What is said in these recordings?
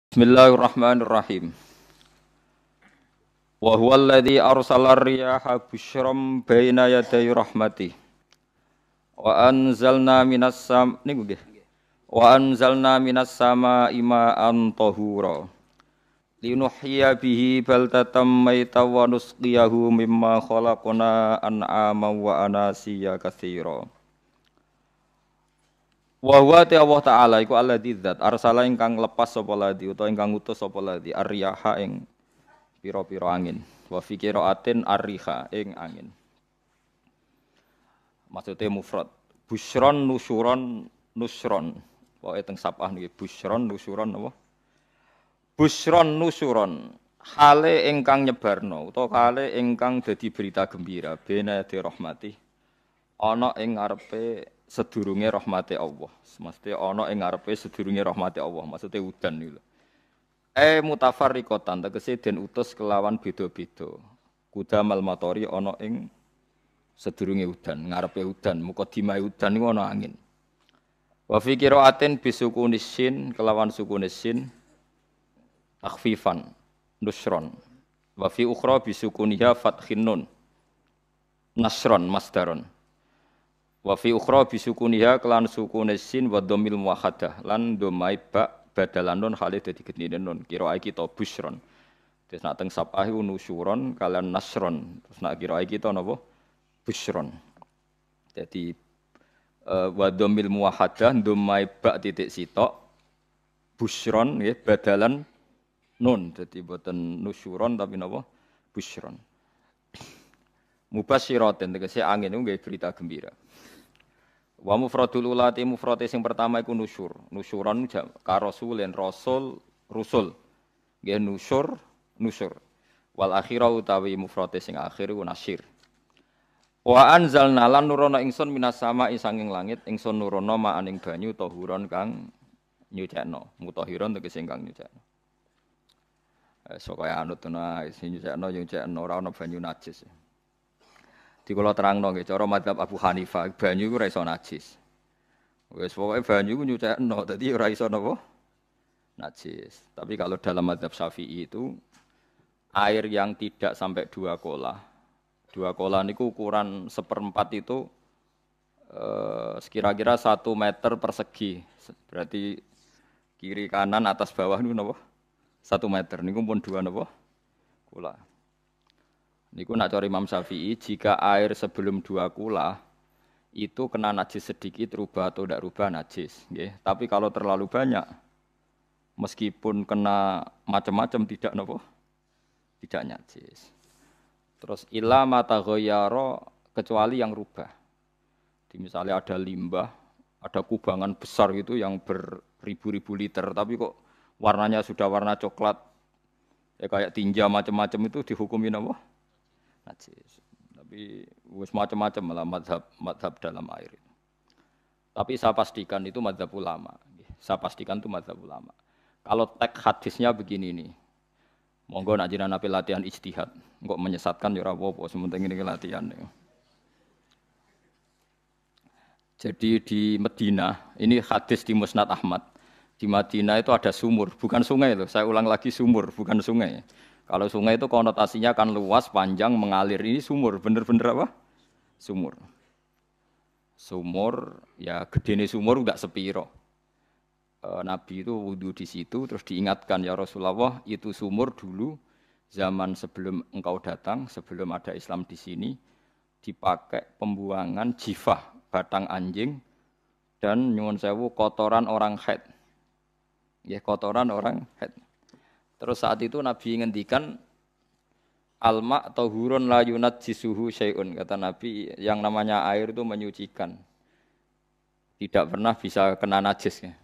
Bismillahirrahmanirrahim. Wa huwa alladzi arsala ar-riyaha busyram baina yaday rahmatih. Wa anzalna minas samaa'i ma'an tahura. Linuhyiya bihi baldatan maytan wa nusqiyahu mimma khalaqna an'aman wa anasiya katsira. Wa huwa Allah taala iku alladzi zat arsala ingkang lepas sapa ladzi utawa ingkang ngutus sapa ladzi ar-riyaha ing pira-pira angin wa fi qiraatin ar-riha ing angin. Maksude mufrad busyron nusyuron nusron pokoke teng sapah niki busyron nusyuron apa busyron nusyuron hale ingkang nyebarno utawa hale ingkang dadi berita gembira bena di rahmati ana ing ngarepe sedurunge rahmate Allah. Mesti ana ing ngarepe sedurunge rahmate Allah. Maksude udan niku. Mutafarriqatan tegese den utus kelawan beda-beda. Kudamal matori ana ing sedurunge udan, ngarepe udan, mukadimah udan niku ana angin. Wa fi qiraatin bisukunis sin kelawan sukunis sin takhfifan nusron. Wa fi ukhra bisukuniha fathin nun nasron masdaron. Wa fi ukhra bisukuniha kelan sukune sin wa dhammil muwahhadah lan dhammai ba badalan nun khalid dadi gedine nun kira iki to busron. Terus nak teng sapah iku nusyuron kalian nasron. Terus nak kira iki to napa? Busron. Dadi wa dhammil muwahhadah dhammai ba titik sitok busron nggih badalan nun. Dadi boten nusyuron tapi napa? Busron. Mubasyiratin tegese angin niku nggih berita gembira. Wa mufradul ulati mufrate sing pertama iku nusyur. Nusyuron ka rasulin rasul rusul. Nggih nusyur. Wal akhirah utawi mufrate sing akhir iku nasyir. Wa anzalna lan nurono ingsun minas sama'i sanging langit ingsun nurono ma'aning banyu tahuron kang nyucekno. Mutahiron tegese kang nyucekno. Kaya anut ana sing nyucekno ora ana banyu najis. Di kula terangno nggih cara mazhab Abu Hanifah banyu iku ora iso najis. Wis pokoke banyu iku nyucekno dadi ora iso napa? Najis. Tapi kalau dalam mazhab Syafi'i itu air yang tidak sampai 2 kolah. 2 kolah niku ukuran 1/4 itu sekira-kira 1 meter persegi. Berarti kiri kanan atas bawah niku napa? 1 meter niku pun 2 napa? Kolah. Niku nak cari Imam Syafi'i, jika air sebelum 2 kula itu kena najis sedikit rubah atau tidak rubah najis, nggih. Tapi kalau terlalu banyak, meskipun kena macam-macam tidak nopo, tidak najis. Terus illa mata ghayyara kecuali yang rubah. Di misalnya ada limbah, ada kubangan besar gitu yang beribu-ribu liter, tapi kok warnanya sudah warna coklat, ya kayak tinja macam-macam itu dihukumi nopo? Najis. Tapi wis macam-macam malah madhab dalam air itu. Tapi saya pastikan itu madhab ulama. Saya pastikan itu madhab ulama. Kalau teks hadisnya begini nih, monggo nak jenengan ape latihan ijtihad, kok menyesatkan ya ora apa-apa, sementing ini latihan. Jadi di Madinah, ini hadis di Musnad Ahmad. Di Madinah itu ada sumur, bukan sungai loh. Saya ulang lagi sumur, bukan sungai. Kalau sungai itu konotasinya kan luas, panjang, mengalir. Ini sumur, bener-bener apa? Sumur. Sumur, ya gedene sumur enggak sepiro. Nabi itu wudu di situ, terus diingatkan, ya Rasulullah, itu sumur dulu, zaman sebelum engkau datang, sebelum ada Islam di sini, dipakai pembuangan jifah, batang anjing, dan nyuwun sewu kotoran orang haid. Ya, kotoran orang haid. Terus saat itu Nabi ngendikan alma tahurun la yunajjisuhu syai'un. Kata Nabi yang namanya air itu menyucikan. Tidak pernah bisa kena najis ya.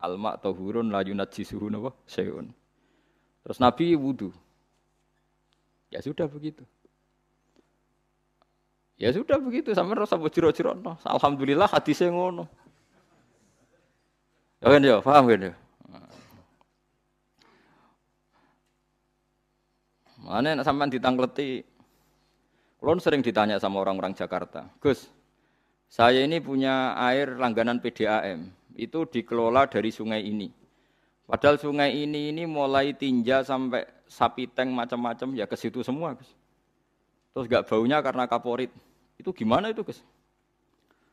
Alma tahurun la yunajjisuhu syai'un. Terus Nabi wudu. Ya sudah begitu. Ya sudah begitu sampai rasa jero-jero. Alhamdulillah hadisnya ngono. Ya kan ya, paham kan ya? Mana sampean ditangkleti, kulon sering ditanya sama orang-orang Jakarta, Gus, saya ini punya air langganan PDAM, itu dikelola dari sungai ini. Padahal sungai ini mulai tinja sampai sapi tank macam-macam ya ke situ semua, Gus. Terus enggak baunya karena kaporit. Itu gimana itu, Gus?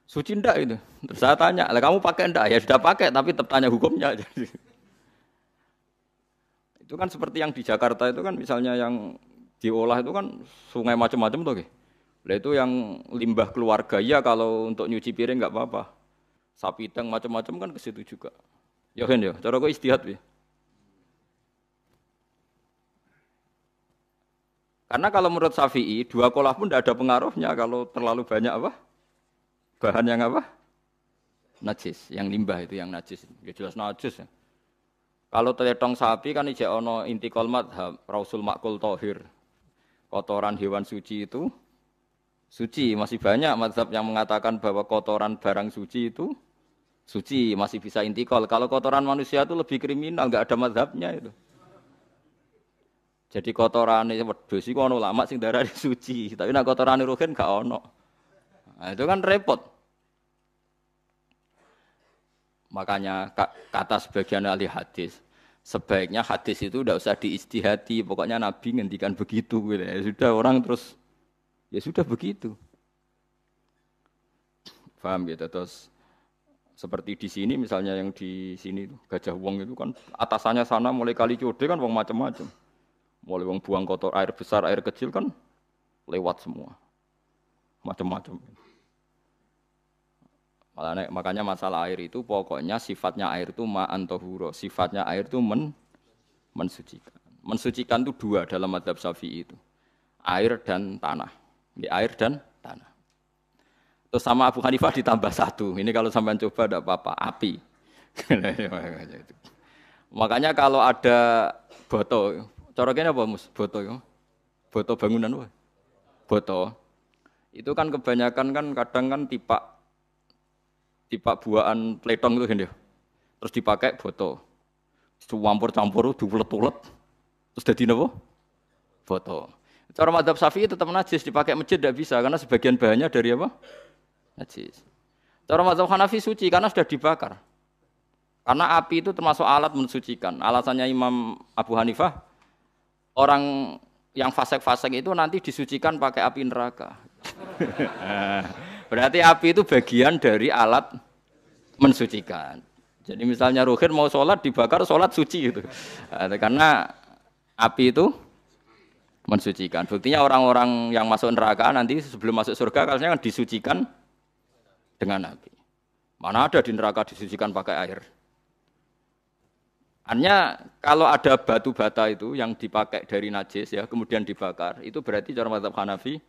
Suci ndak itu? Terus saya tanya, "Lah kamu pakai ndak?" Ya sudah pakai, tapi tetap tanya hukumnya. Itu kan seperti yang di Jakarta itu kan misalnya yang diolah itu kan sungai macam-macam tuh, Gus. Lah itu yang limbah keluarga ya kalau untuk nyuci piring enggak apa-apa. Sapi tank macam-macam kan ke situ juga. Ya kan ya, cara kok istihad ya. Karena kalau menurut Syafi'i, dua kolah pun tidak ada pengaruhnya kalau terlalu banyak apa? Bahan yang apa? Najis, yang limbah itu yang najis. Ya jelas najis ya. Kalau teletong sapi kan ijek ono intikal madhab, rausul makul tohir. Kotoran hewan suci itu suci. Masih banyak madhab yang mengatakan bahwa kotoran barang suci itu suci, masih bisa intikal. Kalau kotoran manusia itu lebih kriminal, enggak ada madhabnya itu. Jadi kotorane wedhus iku ana ulama sing darani suci, tapi nek kotorane ruhin gak ono. Nah, itu kan repot. Makanya kata sebagian ahli hadis, sebaiknya hadis itu tidak usah diistihati, pokoknya Nabi ngendikan begitu gitu. Ya sudah orang terus ya sudah begitu. Paham gitu terus seperti di sini misalnya yang di sini Gajah Wong itu kan atasannya sana mulai kali Code kan wong macam-macam. Mulai wong buang kotor air besar, air kecil kan lewat semua. Macam-macam. Makanya masalah air itu pokoknya sifatnya air itu ma'an tahura. Sifatnya air itu mensucikan. Mensucikan itu dua dalam mazhab Syafi'i itu. Air dan tanah. Air dan tanah. Terus sama Abu Hanifah ditambah satu. Ini kalau sampean coba tidak apa-apa, api. Makanya kalau ada botol, cara kene apa Mus? Boto ya. Boto bangunan wae. Boto. Itu kan kebanyakan kan kadang kan tipak buahan pletong itu kan ya. Terus dipakai boto. Campur-campur diulet-ulet. Terus dadi napa? Boto. Cara madzhab Syafi'i tetap najis dipakai masjid tidak bisa karena sebagian bahannya dari apa? Najis. Cara madzhab Hanafi suci karena sudah dibakar. Karena api itu termasuk alat mensucikan. Alasannya Imam Abu Hanifah orang yang fasik-fasik itu nanti disucikan pakai api neraka. Berarti api itu bagian dari alat mensucikan. Jadi misalnya Ruhin mau sholat dibakar sholat suci gitu. Karena api itu mensucikan. Buktinya orang-orang yang masuk neraka nanti sebelum masuk surga kan disucikan dengan api. Mana ada di neraka disucikan pakai air. Hanya kalau ada batu bata itu yang dipakai dari najis ya kemudian dibakar itu berarti cara mazhab Hanafi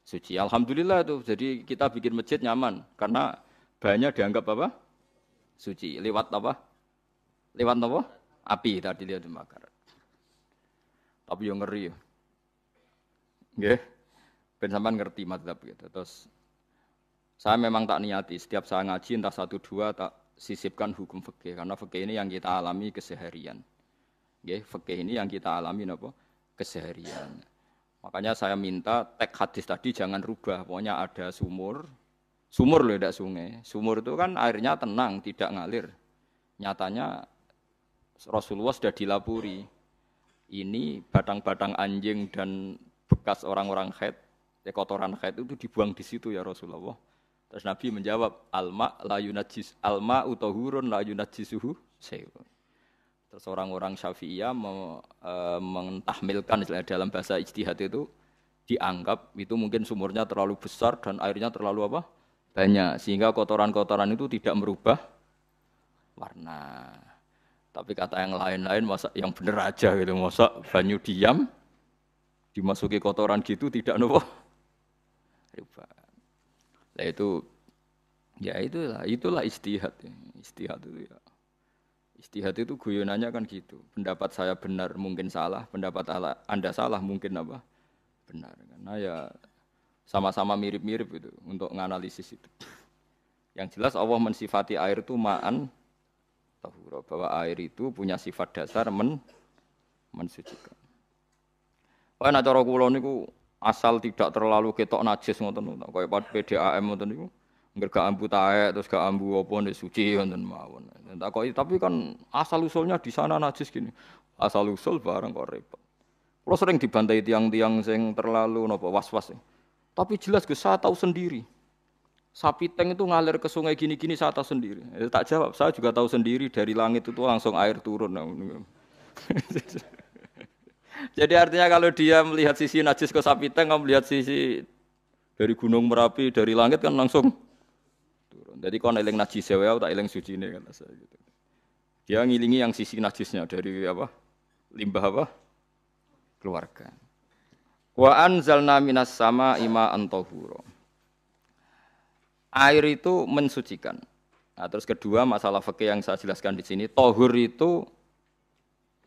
suci. Alhamdulillah itu. Jadi kita bikin masjid nyaman karena bahannya dianggap apa? Suci. Lewat apa? Lewat apa? Api tadi dia dibakar. Tapi yang ngeri ya. Nggih. Ben sampean ngerti mazhab gitu. Terus saya memang tak niati setiap saya ngaji entah 1 2 tak sisipkan hukum fikih karena fikih ini yang kita alami keseharian. Nggih, fikih ini yang kita alami napa? Keseharian. Makanya saya minta teks hadis tadi jangan rubah. Pokoknya ada sumur. Sumur loh tidak sungai. Sumur itu kan airnya tenang, tidak ngalir. Nyatanya Rasulullah sudah dilapuri. Ini batang-batang anjing dan bekas orang-orang haid, kotoran haid itu dibuang di situ ya Rasulullah. Terus Nabi menjawab, alma utahurun la yunajjisuhu syai'un. Terus orang-orang Syafi'iyah mentahmilkan dalam bahasa ijtihad itu dianggap itu mungkin sumurnya terlalu besar dan airnya terlalu apa? Banyak sehingga kotoran-kotoran itu tidak merubah warna. Tapi kata yang lain-lain masa yang bener aja gitu, masa banyu diam dimasuki kotoran gitu tidak nopo rubah. Nah itu ya itulah istihad. Istihad itu ya. Istihad itu guyonannya kan gitu. Pendapat saya benar mungkin salah, pendapat Anda salah mungkin apa? Benar. Karena ya sama-sama mirip-mirip itu untuk menganalisis itu. Yang jelas Allah mensifati air itu ma'an tahura, bahwa air itu punya sifat dasar mensucikan. Wah nek cara kula niku asal tidak terlalu ketok najis ngoten niku. Kaya PDAM ngoten niku Gak ambu taek terus gak ambu apa nek suci wonten mawon. Takoki tapi kan asal usulnya di sana najis gini. Asal usul barang kok repot. Kalau sering dibantai tiang-tiang sing terlalu napa was-was. Tapi jelas Gus saya tahu sendiri. Sapi teng itu ngalir ke sungai gini-gini saya tahu sendiri. Tak jawab, saya juga tahu sendiri dari langit itu langsung air turun. Jadi artinya kalau dia melihat sisi najis ke sapi teng, kamu melihat sisi dari gunung Merapi, dari langit kan langsung turun. Jadi kalau eling najis ya, tak eling suci ini kata saya gitu. Dia ngilingi yang sisi najisnya dari apa? Limbah apa? Keluarga. Wa anzalna minas sama ima antahuro. Air itu mensucikan. Nah, terus kedua masalah fikih yang saya jelaskan di sini, tohur itu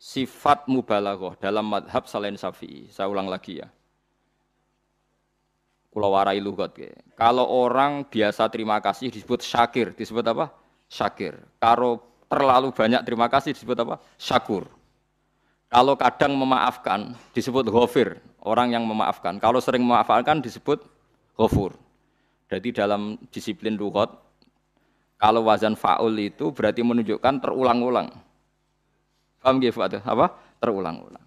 sifat mubalaghah dalam madhab selain Syafi'i. Saya ulang lagi ya. Kula warai lugat. Kalau orang biasa terima kasih disebut syakir, disebut apa? Syakir. Kalau terlalu banyak terima kasih disebut apa? Syakur. Kalau kadang memaafkan disebut ghafir, orang yang memaafkan. Kalau sering memaafkan disebut ghafur. Jadi dalam disiplin lughat kalau wazan fa'ul itu berarti menunjukkan terulang-ulang. Paham nggih Pak? Apa? Terulang-ulang.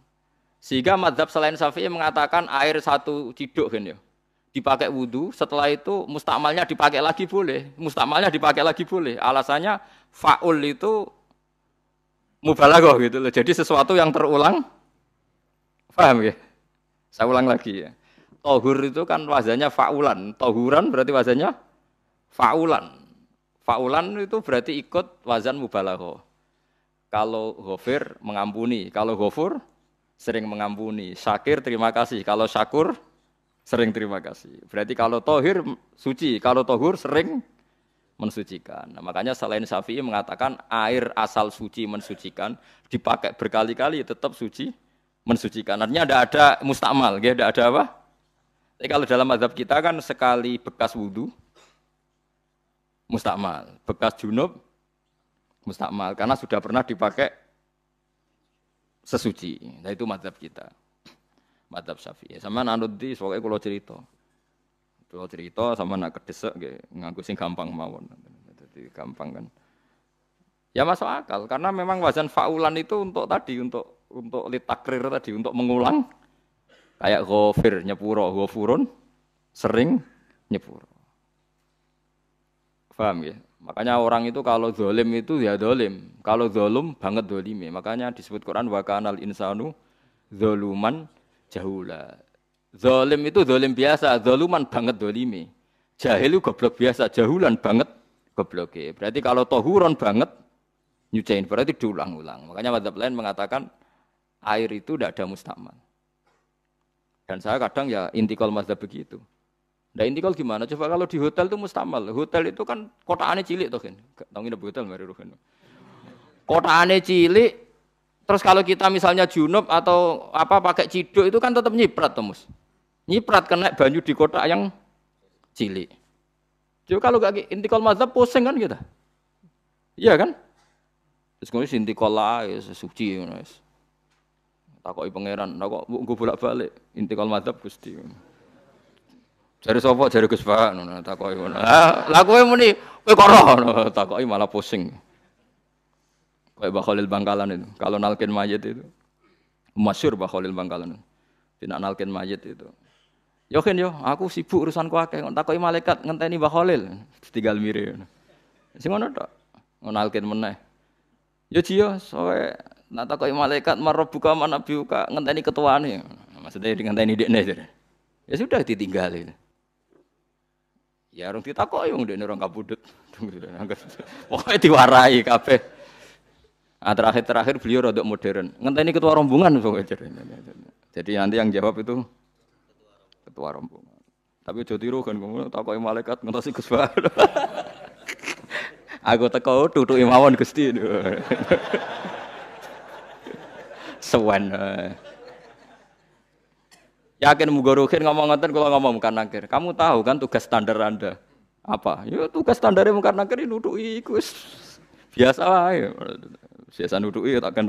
Sehingga mazhab selain Syafi'i mengatakan air satu ciduk kan ya. Dipakai wudu, setelah itu mustakmalnya dipakai lagi boleh. Mustakmalnya dipakai lagi boleh. Alasannya fa'ul itu mubalaghah gitu loh. Jadi sesuatu yang terulang. Paham ya? Saya ulang lagi ya. Tohur itu kan wazannya fa'ulan. Tohuran berarti wazannya fa'ulan. Fa'ulan itu berarti ikut wazan mubalaghah. Kalau ghafir mengampuni, kalau ghafur sering mengampuni. Syakir terima kasih, kalau syakur sering terima kasih. Berarti kalau tohir suci, kalau tohur sering mensucikan. Nah, makanya selain Syafi'i mengatakan air asal suci mensucikan, dipakai berkali-kali tetap suci mensucikan. Artinya tidak ada mustakmal, tidak ada apa? Tapi kalau dalam mazhab kita kan sekali bekas wudu mustakmal, bekas junub mustakmal karena sudah pernah dipakai sesuci. Nah itu mazhab kita, mazhab Syafi'i. Sama anut di, soalnya kalau cerita sama nak kedesek, nganggo sing gampang mawon. Jadi gampang kan? Ya masuk akal karena memang wazan fa'ulan itu untuk tadi, untuk litakrir tadi, untuk mengulang. Kayak ghafir nyepuro, ghafurun sering nyepuro. Paham ya? Makanya orang itu kalau zalim itu ya zalim. Kalau zalum banget zalime. Makanya disebut Quran wa kanal insanu zaluman jahula. Zalim itu zalim biasa, zaluman banget zalime. Jahil itu goblok biasa, jahulan banget gobloke. Berarti kalau tohuron banget nyuciin berarti diulang-ulang. Makanya mazhab lain mengatakan air itu tidak ada mustakmal. Dan saya kadang ya intikal mazhab begitu. Nah intikal gimana? Coba kalau di hotel itu mustakmal. Hotel itu kan kotaannya cilik toh kan. Tahu nggak hotel mari ruhen. Kotaannya cilik. Terus kalau kita misalnya junub atau apa pakai ciduk itu kan tetap nyiprat Mus. Nyiprat kena banyu di kotak yang cilik. Jadi kalau gak intikal mazhab pusing kan kita. Iya kan? Terus kemudian intikal lah ya suci guys. Takoki pangeran, kok mbok bolak-balik intikal madzhab Gusti. Jare sapa jare Gus Pak ngono takoki ngono. Lah kowe muni kowe kok ora takoki malah pusing. Kayak Mbah Khalil Bangkalan itu. Kalau nalkin mayit itu masyhur Mbah Khalil Bangkalan. Tidak nalkin mayit itu. Yo kan yo, aku sibuk urusanku akeh. Takoki malaikat ngenteni Mbah Khalil. Tinggal mire. Sing ngono tok. Nalkin meneh. Yo jiyo soe nak takoki malaikat marabbuka manabiuka ngenteni ketuane. Maksudnya ngenteni dekne. Ya sudah ditinggalin. Ya orang ditakoki wong dekne orang kabudut. Pokoke diwarai kabeh. Ah terakhir beliau rodok modern. Ngenteni ketua rombongan pokoke. Jadi nanti yang jawab itu ketua rombongan. Tapi aja tiru kan ngono takoki malaikat ngentosi Gus Pak. Aku teko tutuki mawon Gusti. Sewan. Yakin mugorokin ngomong ngoten kalau ngomong Munkar Nakir. Kamu tahu kan tugas standar Anda apa? Ya tugas standarnya Munkar Nakir nutuki iku biasa wae. Biasa nutuki tak kan